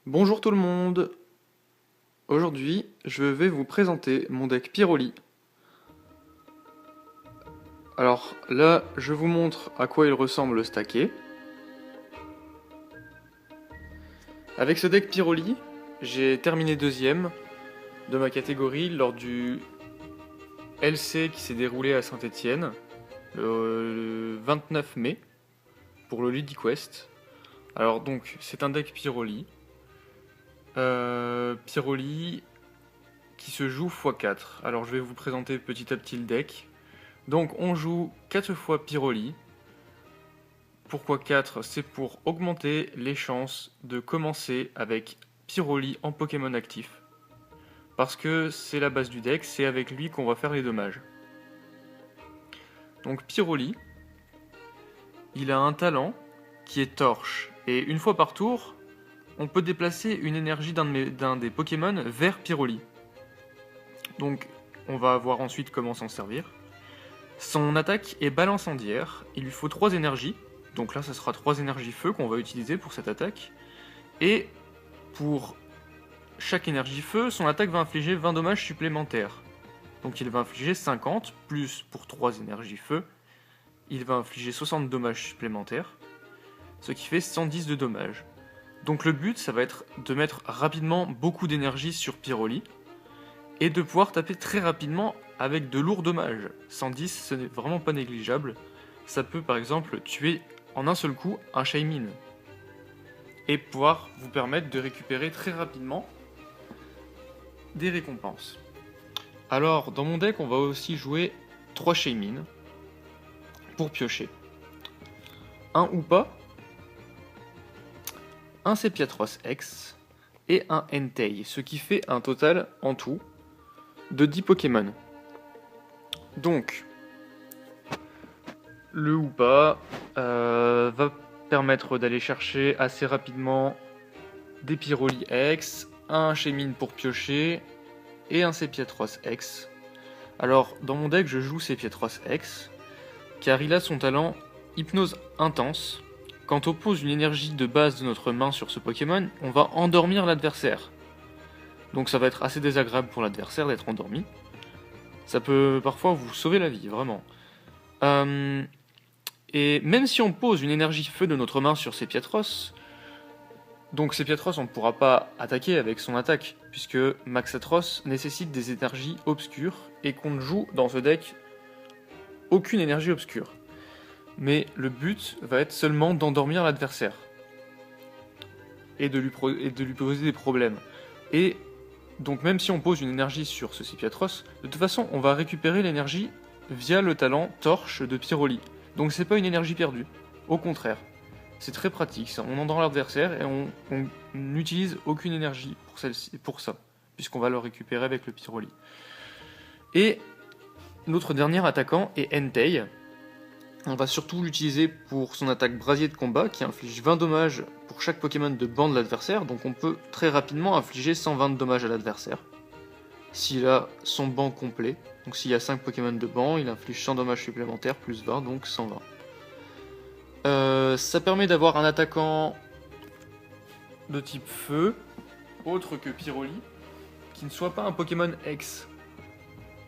Bonjour tout le monde. Aujourd'hui, je vais vous présenter mon deck Pyroli. Alors là, je vous montre à quoi il ressemble stacké. Avec ce deck Pyroli, j'ai terminé deuxième de ma catégorie lors du LC qui s'est déroulé à Saint-Étienne le 29 mai pour le LudiQuest. Alors donc, c'est un deck Pyroli. Pyroli qui se joue x4. Alors je vais vous présenter petit à petit le deck. Donc on joue 4 fois Pyroli. Pourquoi 4? C'est pour augmenter les chances de commencer avec Pyroli en Pokémon actif. Parce que c'est la base du deck, c'est avec lui qu'on va faire les dommages. Donc Pyroli, il a un talent qui est Torche. Et une fois par tour, on peut déplacer une énergie d'un des Pokémon vers Pyroli. Donc on va voir ensuite comment s'en servir. Son attaque est balle incendiaire, il lui faut 3 énergies, donc là ça sera 3 énergies feu qu'on va utiliser pour cette attaque, et pour chaque énergie feu, son attaque va infliger 20 dommages supplémentaires. Donc il va infliger 50, plus pour 3 énergies feu, il va infliger 60 dommages supplémentaires, ce qui fait 110 de dommages. Donc le but ça va être de mettre rapidement beaucoup d'énergie sur Pyroli, et de pouvoir taper très rapidement avec de lourds dommages. 110, ce n'est vraiment pas négligeable. Ça peut par exemple tuer en un seul coup un Shaymin. Et pouvoir vous permettre de récupérer très rapidement des récompenses. Alors, dans mon deck, on va aussi jouer 3 Shaymin pour piocher. Un Hoopa, un Sepiatros X et un Entei, ce qui fait un total en tout de 10 Pokémon. Donc, le Hoopa va permettre d'aller chercher assez rapidement des Pyroli X, un Shaymin pour piocher et un Sepiatros X. Alors, dans mon deck, je joue Sepiatros X car il a son talent Hypnose Intense. Quand on pose une énergie de base de notre main sur ce Pokémon, on va endormir l'adversaire. Donc ça va être assez désagréable pour l'adversaire d'être endormi. Ça peut parfois vous sauver la vie, vraiment. Et même si on pose une énergie feu de notre main sur Sepiatros, donc Sepiatros on ne pourra pas attaquer avec son attaque, puisque Maxatros nécessite des énergies obscures, et qu'on ne joue dans ce deck aucune énergie obscure. Mais le but va être seulement d'endormir l'adversaire, et de lui poser des problèmes. Et donc même si on pose une énergie sur ce Sepiatros, de toute façon on va récupérer l'énergie via le talent Torche de Pyroli. Donc c'est pas une énergie perdue, au contraire. C'est très pratique, ça. On endort l'adversaire et on n'utilise aucune énergie pour ça, puisqu'on va le récupérer avec le Pyroli. Et notre dernier attaquant est Entei. On va surtout l'utiliser pour son attaque brasier de combat qui inflige 20 dommages pour chaque Pokémon de banc de l'adversaire, donc on peut très rapidement infliger 120 dommages à l'adversaire. S'il a son banc complet, donc s'il y a 5 Pokémon de banc, il inflige 100 dommages supplémentaires plus 20, donc 120. Ça permet d'avoir un attaquant de type feu, autre que Pyroli, qui ne soit pas un Pokémon X.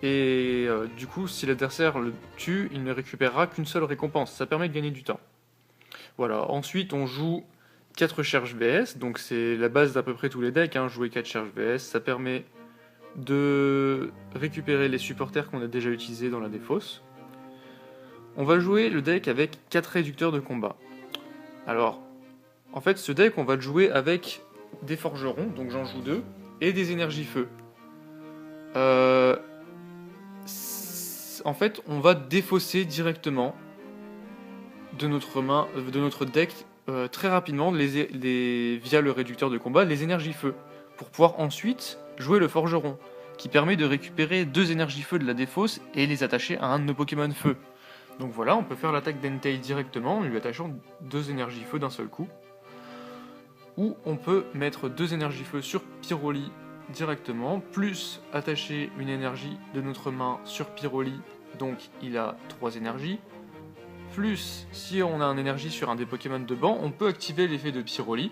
Et du coup, si l'adversaire le tue, il ne récupérera qu'une seule récompense. Ça permet de gagner du temps. Voilà, ensuite on joue 4 Cherche VS, donc c'est la base d'à peu près tous les decks, hein, jouer 4 Cherche VS, ça permet de récupérer les supporters qu'on a déjà utilisés dans la défausse. On va jouer le deck avec 4 réducteurs de combat. Alors, en fait, ce deck, on va le jouer avec des forgerons, donc j'en joue 2, et des énergies feu. En fait, on va défausser directement de notre deck très rapidement via le réducteur de combat les énergies feu, pour pouvoir ensuite jouer le forgeron, qui permet de récupérer 2 énergies feu de la défausse et les attacher à un de nos Pokémon feu. Donc voilà, on peut faire l'attaque d'Entei directement en lui attachant 2 énergies feu d'un seul coup. Ou on peut mettre 2 énergies feu sur Pyroli directement, plus attacher une énergie de notre main sur Pyroli, donc il a 3 énergies. Plus, si on a une énergie sur un des Pokémon de banc, on peut activer l'effet de Pyroli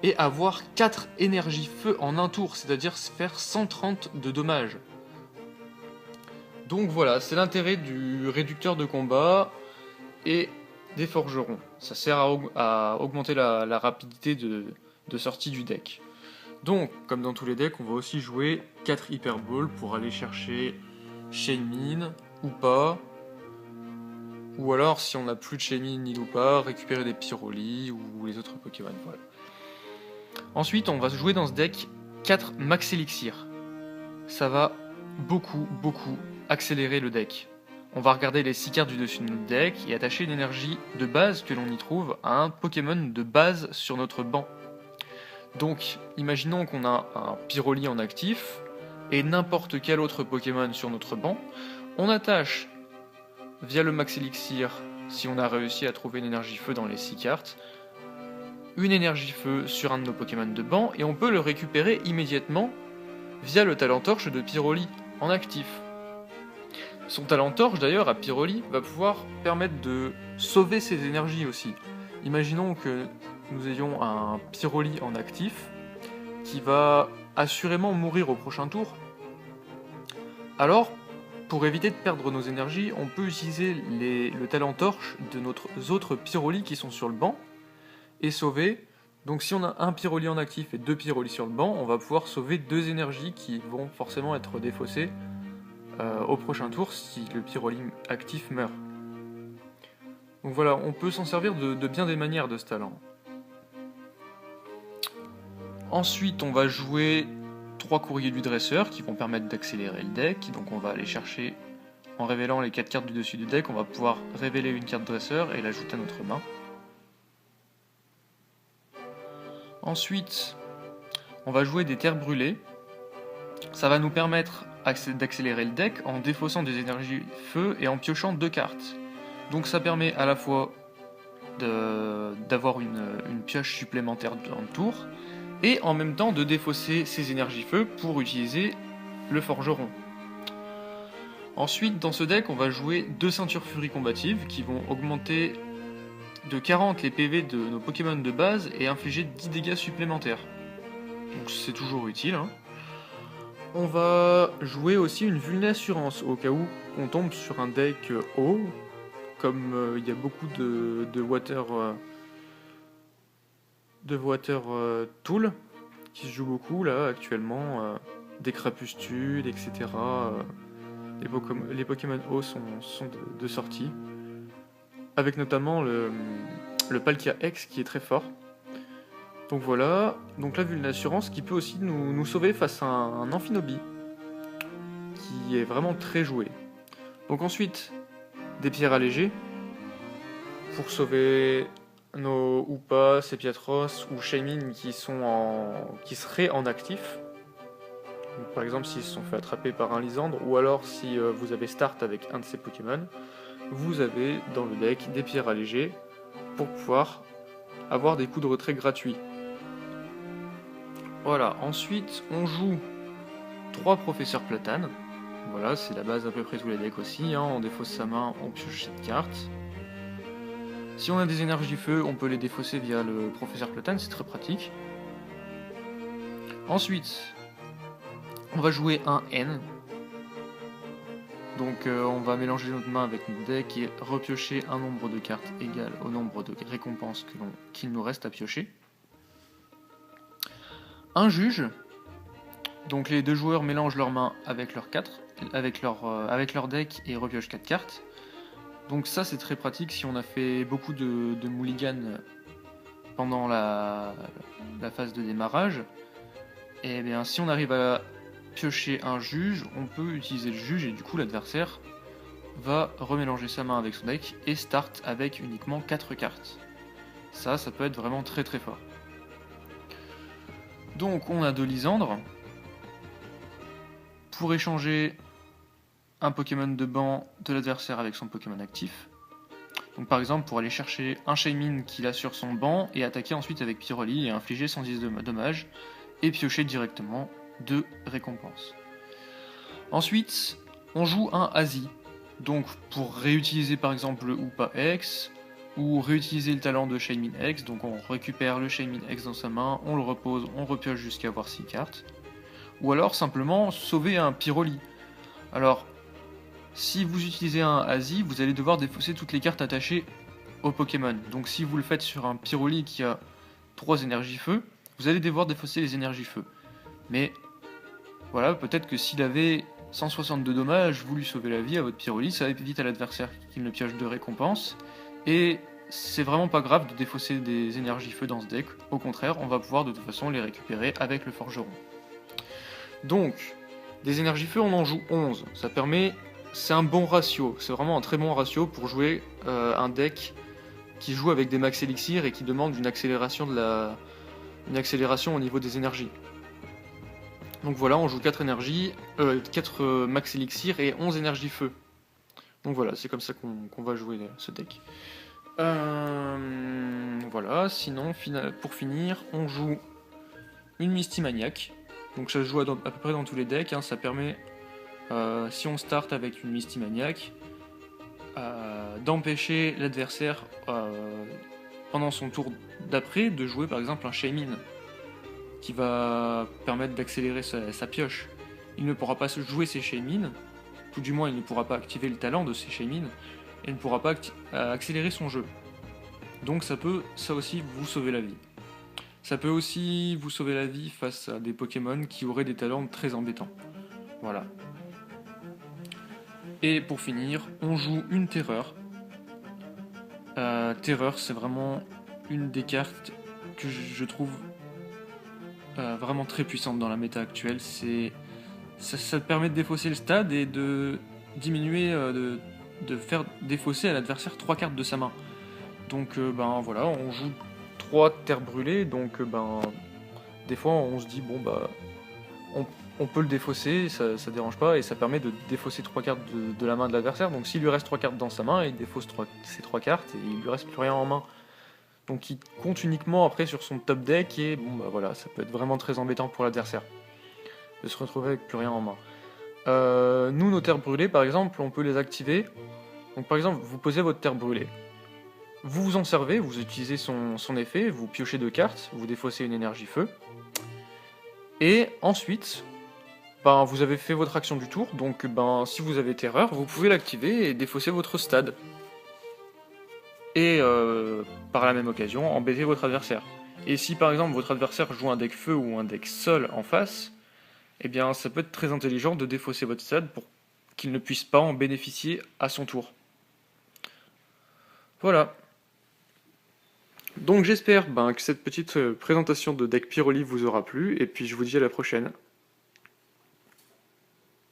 et avoir 4 énergies feu en un tour, c'est-à-dire faire 130 de dommages. Donc voilà, c'est l'intérêt du réducteur de combat et des forgerons. Ça sert à augmenter la rapidité de sortie du deck. Donc, comme dans tous les decks, on va aussi jouer 4 Hyper Ball pour aller chercher Shaymin ou pas. Ou alors, si on n'a plus de Shaymin ni ou pas, récupérer des Pyroli ou les autres Pokémon. Voilà. Ensuite, on va jouer dans ce deck 4 Max Elixir. Ça va beaucoup accélérer le deck. On va regarder les 6 cartes du dessus de notre deck et attacher une énergie de base que l'on y trouve à un Pokémon de base sur notre banc. Donc, imaginons qu'on a un Pyroli en actif et n'importe quel autre Pokémon sur notre banc. On attache, via le Max Elixir, si on a réussi à trouver une énergie feu dans les 6 cartes, une énergie feu sur un de nos Pokémon de banc et on peut le récupérer immédiatement via le talent torche de Pyroli en actif. Son talent torche d'ailleurs à Pyroli va pouvoir permettre de sauver ses énergies aussi. Imaginons que nous ayons un Pyroli en actif qui va assurément mourir au prochain tour. Alors, pour éviter de perdre nos énergies, on peut utiliser le talent torche de nos autres Pyroli qui sont sur le banc et sauver. Donc si on a un Pyroli en actif et 2 Pyroli sur le banc, on va pouvoir sauver 2 énergies qui vont forcément être défaussées au prochain tour si le Pyroli actif meurt. Donc voilà, on peut s'en servir de bien des manières de ce talent. Ensuite, on va jouer 3 courriers du dresseur qui vont permettre d'accélérer le deck. Donc on va aller chercher, en révélant les 4 cartes du dessus du deck, on va pouvoir révéler une carte dresseur et l'ajouter à notre main. Ensuite, on va jouer des terres brûlées. Ça va nous permettre d'accélérer le deck en défaussant des énergies feu et en piochant 2 cartes. Donc ça permet à la fois d'avoir une pioche supplémentaire dans le tour, et en même temps de défausser ces énergies feu pour utiliser le forgeron. Ensuite, dans ce deck, on va jouer 2 ceintures furie combatives qui vont augmenter de 40 les PV de nos Pokémon de base et infliger 10 dégâts supplémentaires. Donc c'est toujours utile. Hein. On va jouer aussi une vulnassurance au cas où on tombe sur un deck haut, comme il y a beaucoup de water tool qui se joue beaucoup là actuellement, des Crapustules, etc. Les Pokémon hauts sont de sortie, avec notamment le Palkia X qui est très fort. Donc voilà, donc la vulnassurance qui peut aussi nous sauver face à un Amphinobi, qui est vraiment très joué. Donc ensuite, des pierres allégées, pour sauver nos Hoopa, Sepiatros ou Shaymin qui seraient en actif. Donc, par exemple s'ils se sont fait attraper par un Lysandre, ou alors si vous avez start avec un de ces Pokémon, vous avez dans le deck des pierres allégées pour pouvoir avoir des coups de retrait gratuits. Voilà, ensuite on joue 3 professeurs Platane. Voilà, c'est la base à peu près tous les decks aussi, hein. On défausse sa main, on pioche cette carte. Si on a des énergies feu, on peut les défausser via le professeur Platane, c'est très pratique. Ensuite, on va jouer un N. Donc on va mélanger notre main avec notre deck et repiocher un nombre de cartes égal au nombre de récompenses qu'il nous reste à piocher. Un juge. Donc les 2 joueurs mélangent leurs mains avec leur deck et repiochent 4 cartes. Donc ça c'est très pratique si on a fait beaucoup de mulligan pendant la phase de démarrage. Et bien si on arrive à piocher un juge, on peut utiliser le juge et du coup l'adversaire va remélanger sa main avec son deck et start avec uniquement 4 cartes. Ça peut être vraiment très très fort. Donc on a 2 Lysandres. Pour échanger un Pokémon de banc de l'adversaire avec son Pokémon actif. Donc par exemple pour aller chercher un Shaymin qu'il a sur son banc et attaquer ensuite avec Pyroli et infliger 110 de dommages et piocher directement 2 récompenses. Ensuite on joue un Asi. Donc pour réutiliser par exemple le Hoopa X ou réutiliser le talent de Shaymin X, donc on récupère le Shaymin X dans sa main, on le repose, on repioche jusqu'à avoir 6 cartes. Ou alors simplement sauver un Pyroli. Alors, si vous utilisez un Asi, vous allez devoir défausser toutes les cartes attachées au Pokémon. Donc si vous le faites sur un Pyroli qui a 3 énergies feu, vous allez devoir défausser les énergies feu. Mais voilà, peut-être que s'il avait 162 dommages, vous lui sauvez la vie à votre Pyroli, ça évite à l'adversaire qu'il ne pioche de récompense. Et c'est vraiment pas grave de défausser des énergies feu dans ce deck. Au contraire, on va pouvoir de toute façon les récupérer avec le forgeron. Donc, des énergies feu, on en joue 11. Ça permet... C'est un bon ratio, c'est vraiment un très bon ratio pour jouer un deck qui joue avec des max élixir et qui demande une accélération au niveau des énergies. Donc voilà, on joue 4 énergies, 4 max élixir et 11 énergies feu. Donc voilà, c'est comme ça qu'on va jouer ce deck. Voilà, sinon pour finir, on joue une Misty-Maniac. Donc ça se joue à peu près dans tous les decks, hein. Ça permet, si on start avec une Misty-Maniac, d'empêcher l'adversaire pendant son tour d'après de jouer par exemple un Shaymin qui va permettre d'accélérer sa pioche. Il ne pourra pas jouer ses Shaymin, tout du moins il ne pourra pas activer le talent de ses Shaymin et ne pourra pas accélérer son jeu. Donc ça peut aussi vous sauver la vie. Ça peut aussi vous sauver la vie face à des Pokémon qui auraient des talents très embêtants. Voilà. Et pour finir, on joue une Terreur. Terreur, c'est vraiment une des cartes que je trouve vraiment très puissante dans la méta actuelle. Ça te permet de défausser le stade et de diminuer, de faire défausser à l'adversaire 3 cartes de sa main. Donc ben voilà, on joue 3 terres brûlées, donc des fois on se dit bon bah on peut le défausser, ça dérange pas, et ça permet de défausser 3 cartes de la main de l'adversaire. Donc s'il lui reste 3 cartes dans sa main, il défausse ces 3 cartes et il lui reste plus rien en main. Donc il compte uniquement après sur son top deck et bon bah voilà, ça peut être vraiment très embêtant pour l'adversaire de se retrouver avec plus rien en main. Nous, nos terres brûlées par exemple, on peut les activer. Donc par exemple, vous posez votre terre brûlée. Vous vous en servez, vous utilisez son effet, vous piochez 2 cartes, vous défaussez une énergie feu. Et ensuite, ben, vous avez fait votre action du tour, donc ben, si vous avez terreur, vous pouvez l'activer et défausser votre stade. Et par la même occasion, embêter votre adversaire. Et si par exemple votre adversaire joue un deck feu ou un deck sol en face, eh bien ça peut être très intelligent de défausser votre stade pour qu'il ne puisse pas en bénéficier à son tour. Voilà. Donc j'espère que cette petite présentation de deck Pyroli vous aura plu, et puis je vous dis à la prochaine.